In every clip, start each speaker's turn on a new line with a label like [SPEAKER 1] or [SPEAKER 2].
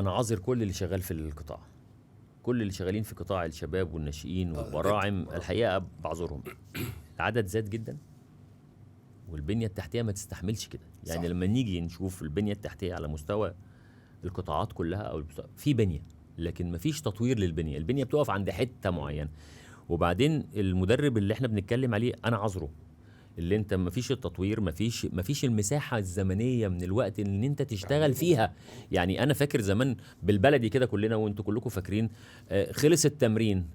[SPEAKER 1] انا عاذر كل اللي شغال في القطاع، كل اللي شغالين في قطاع الشباب والناشئين والبراعم، الحقيقه بعذرهم. العدد زاد جدا والبنيه التحتيه ما تستحملش كده. يعني صح. لما نيجي نشوف البنيه التحتيه على مستوى القطاعات كلها او في بنيه، لكن ما فيش تطوير للبنيه، البنيه بتقف عند حته معينه. وبعدين المدرب اللي احنا بنتكلم عليه انا عذره، اللي انت ما فيش التطوير، ما فيش المساحه الزمنيه من الوقت ان انت تشتغل فيها. يعني انا فاكر زمان بالبلدي كده كلنا وانتوا كلكم فاكرين، خلص التمرين،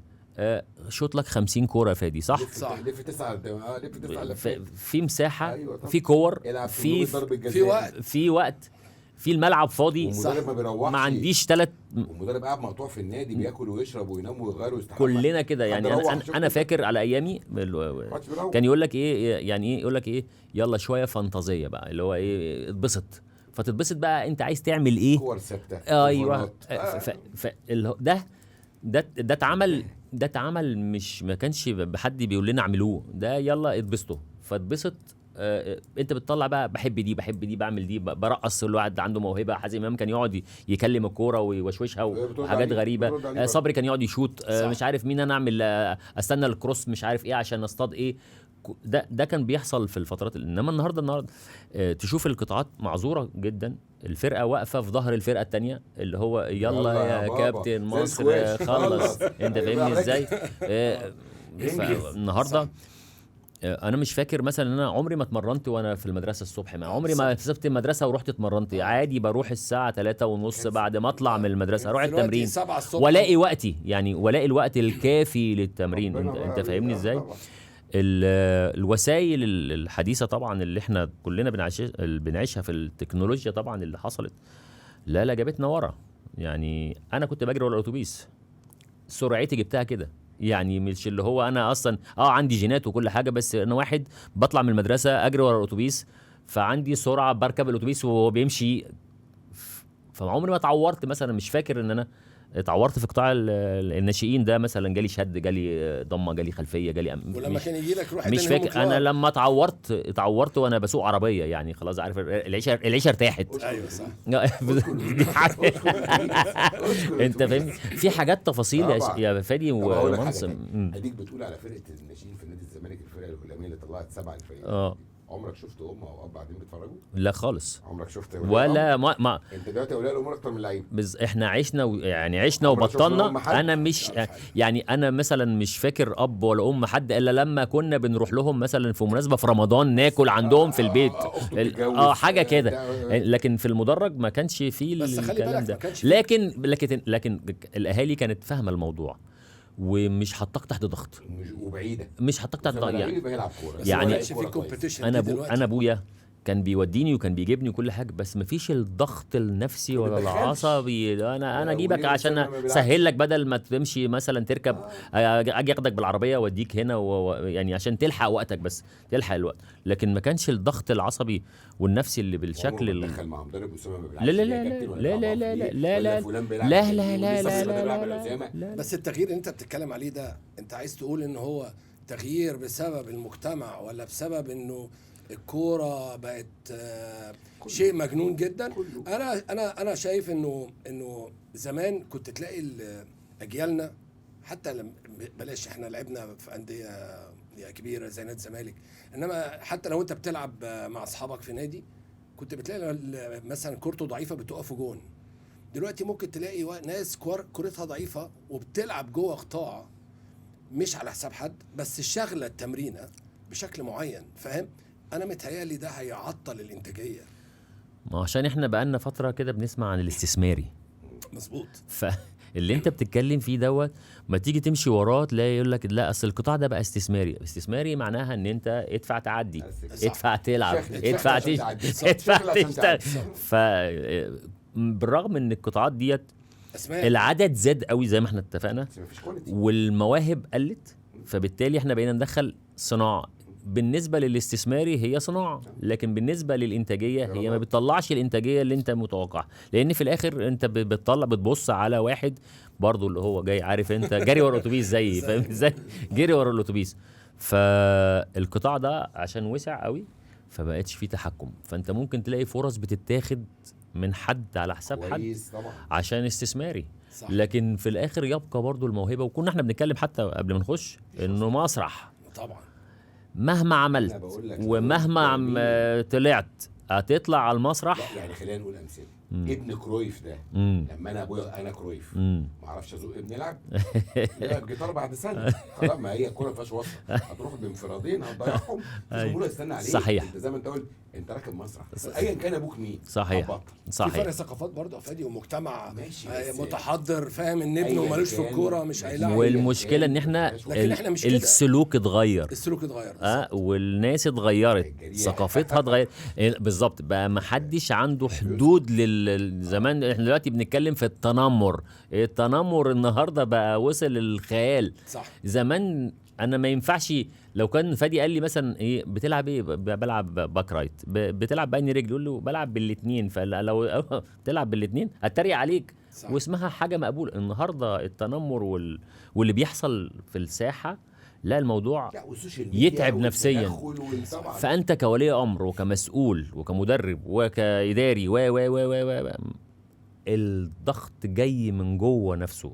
[SPEAKER 1] شوط لك 50 كوره يا فادي، صح؟
[SPEAKER 2] لف 9
[SPEAKER 1] في مساحه، أيوة، في كور، في وقت، في الملعب فاضي،
[SPEAKER 2] والمدرب ما بيروحش،
[SPEAKER 1] ما عنديش 3،
[SPEAKER 2] والمدرب قاعد مقطوع في النادي بياكل ويشرب وينام ويغير ويستحمى
[SPEAKER 1] كلنا كده. يعني انا فاكر على ايامي كان يقول لك ايه، يعني ايه يقول لك ايه، يلا شويه فانتازيه بقى، اللي هو ايه، اتبسط. فتتبسط بقى انت عايز تعمل ايه،
[SPEAKER 2] كور ثابته،
[SPEAKER 1] ايوه. ده اتعمل مش ما كانش بحد بيقول لنا اعملوه، ده يلا اتبسطوا فاتبسط. انت بتطلع بقى بحب دي بعمل دي، برقص. الواحد عنده موهبه، حازم امام كان يقعد يكلم الكوره ويوشوشها وحاجات غريبه، صبري كان يقعد يشوط، مش عارف مين، انا اعمل استنى الكروس مش عارف ايه عشان اصطاد ايه. ده كان بيحصل في الفترات. انما النهارده تشوف القطاعات معذوره جدا، الفرقه واقفه في ظهر الفرقه الثانيه، اللي هو يلا يا كابتن مصر خلص. انت فاهمني ازاي؟ النهارده انا مش فاكر مثلا ان انا عمري ما اتمرنت وانا في المدرسه الصبح، ما عمري ما سبت المدرسه ورحت اتمرنت. عادي بروح الساعه 3:30 بعد ما اطلع من المدرسه اروح التمرين والاقي وقتي، يعني والاقي الوقت الكافي للتمرين. انت فاهمني ازاي؟ الوسائل الحديثه طبعا اللي احنا كلنا بنعيشها في التكنولوجيا طبعا اللي حصلت، لا جابتنا ورا. يعني انا كنت بجري ورا الاتوبيس، سرعتي جبتها كده. يعني مش اللي هو انا اصلا عندي جينات وكل حاجه، بس انا واحد بطلع من المدرسه اجري ورا الاتوبيس، فعندي سرعه، بركب الاتوبيس وهو بيمشي. فعمري ما اتعورت مثلا، مش فاكر ان انا اتعورت في قطاع الناشئين ده مثلا، جالي شد، جالي ضمه، جالي خلفيه، جالي
[SPEAKER 3] ولما كان يجي لك روح
[SPEAKER 1] مش فاكر. انا لما اتعورت وانا بسوق عربيه، يعني خلاص عارف العيشه ارتاحت.
[SPEAKER 3] ايوه صح.
[SPEAKER 1] انت فاهم، في حاجات تفاصيل يا فادي
[SPEAKER 2] ومنصب. اديك بتقول على فرقه الناشئين في نادي الزمالك، الفرقه الهلاميه اللي طلعت 7 الفريق. عمرك شفت ام او اب قاعدين بيتفرجوا؟
[SPEAKER 1] لا خالص.
[SPEAKER 2] عمرك شفت
[SPEAKER 1] ولا ما
[SPEAKER 2] انت دلوقتي اولياء الامور اكتر من اللعيبه.
[SPEAKER 1] احنا عشنا وبطلنا. انا مش يعني انا مثلا مش فاكر اب ولا ام حد الا لما كنا بنروح لهم مثلا في مناسبه في رمضان ناكل عندهم في البيت، حاجه كده. لكن في المدرج ما كانش فيه الكلام ده. لكن الاهالي كانت فاهمه الموضوع ومش حطك تحت ضغط،
[SPEAKER 2] وبعيده،
[SPEAKER 1] مش حطك تحت ضغط.
[SPEAKER 3] يعني
[SPEAKER 1] انا ابويا كان بيوديني وكان بيجيبني وكل حاجه، بس مفيش الضغط النفسي ولا العصبي. انا اجيبك عشان اسهل لك، بدل ما تمشي مثلا تركب، اجي اخدك بالعربيه واوديك هنا يعني عشان تلحق وقتك، بس تلحق الوقت. لكن ما كانش الضغط العصبي والنفسي اللي بالشكل
[SPEAKER 2] دخل مع مدرب اسامه ما
[SPEAKER 1] لا لا لا لا لا لا لا لا لا لا.
[SPEAKER 3] بس التغيير اللي انت بتتكلم عليه ده، انت عايز تقول ان هو تغيير بسبب المجتمع ولا بسبب انه الكوره بقت شيء مجنون جدا؟ انا شايف انه زمان كنت تلاقي اجيالنا، حتى بلاش احنا لعبنا في انديه كبيره زي نادي الزمالك، انما حتى لو انت بتلعب مع اصحابك في نادي كنت بتلاقي مثلا كورته ضعيفه بتقف جون. دلوقتي ممكن تلاقي ناس كورتها ضعيفه وبتلعب جوه قطاع مش على حساب حد، بس شغله التمرينه بشكل معين. فاهم؟ انا متهيألي ده هيعطل الانتاجيه.
[SPEAKER 1] ما عشان احنا بقالنا فتره كده بنسمع عن الاستثماري.
[SPEAKER 3] مظبوط.
[SPEAKER 1] فاللي انت بتتكلم فيه دوت، ما تيجي تمشي وراه تلاقي يقول لك لا اصل القطاع ده بقى استثماري معناها ان انت ادفع تعدي، ادفع تلعب، ادفع تشتغل. بالرغم ان القطاعات ديت العدد زاد قوي زي ما احنا اتفقنا، والمواهب قلت، فبالتالي احنا بقينا ندخل صناعه. بالنسبه للاستثماري هي صناعه، لكن بالنسبه للانتاجيه هي ما بتطلعش الانتاجيه اللي انت متوقعها، لان في الاخر انت بتبص على واحد برضو اللي هو جاي، عارف انت جري ورا الاتوبيس زي فاهم ازاي، جري ورا الاتوبيس. فالقطاع ده عشان وسع قوي فبقتش فيه تحكم، فانت ممكن تلاقي فرص بتتاخد من حد على حساب حد
[SPEAKER 2] كويس طبعا.
[SPEAKER 1] عشان استثماري.
[SPEAKER 3] صح.
[SPEAKER 1] لكن في الاخر يبقى برضو الموهبه، وكنا احنا بنتكلم حتى قبل ما نخش انه مسرح
[SPEAKER 3] طبعا
[SPEAKER 1] مهما عملت
[SPEAKER 2] بقول لك
[SPEAKER 1] ومهما طلعت هتطلع على المسرح.
[SPEAKER 2] لا يعني خلينا نقول امثله. ابن كرويف ده لما انا ابويا انا كرويف ما اعرفش ازوق ابني يلعب لعب جيتار بعد سنه خلاص، ما هي الكوره ما فيهاش وصفه، هتروح بانفرادين هتضيعهم مش جمهور يستنى عليك.
[SPEAKER 1] صحيح.
[SPEAKER 2] انت زي ما انت قلت انت راكب مسرح ايا كان ابوك مين.
[SPEAKER 1] صحيح
[SPEAKER 2] هتبطل.
[SPEAKER 3] في
[SPEAKER 1] صحيح.
[SPEAKER 3] فرق ثقافات برضه يا فادي، ومجتمع
[SPEAKER 2] ماشي
[SPEAKER 3] متحضر فاهم ان ابنه
[SPEAKER 2] أيا
[SPEAKER 3] ملوش في
[SPEAKER 2] كان.
[SPEAKER 3] الكوره مش هيلعب.
[SPEAKER 1] والمشكله ان احنا
[SPEAKER 3] لكن إحنا مش كده.
[SPEAKER 1] السلوك اتغير.
[SPEAKER 3] السلوك اتغير
[SPEAKER 1] والناس اتغيرت، ثقافتها اتغيرت بالظبط. بقى ما حدش عنده حدود زمان. احنا دلوقتي بنتكلم في التنمر النهارده بقى وصل للخيال.
[SPEAKER 3] صح.
[SPEAKER 1] زمان انا ما ينفعش لو كان فادي قال لي مثلا ايه بتلعب ايه، بلعب باك رايت، بتلعب بأني رجل، يقول له بلعب بالاثنين، فلو تلعب بالاثنين هتريق عليك.
[SPEAKER 3] صح.
[SPEAKER 1] واسمها حاجه مقبول. النهارده التنمر واللي بيحصل في الساحه، لا الموضوع يتعب نفسيا. فانت كولي امر وكمسؤول وكمدرب وكاداري الضغط جاي من جوه نفسه.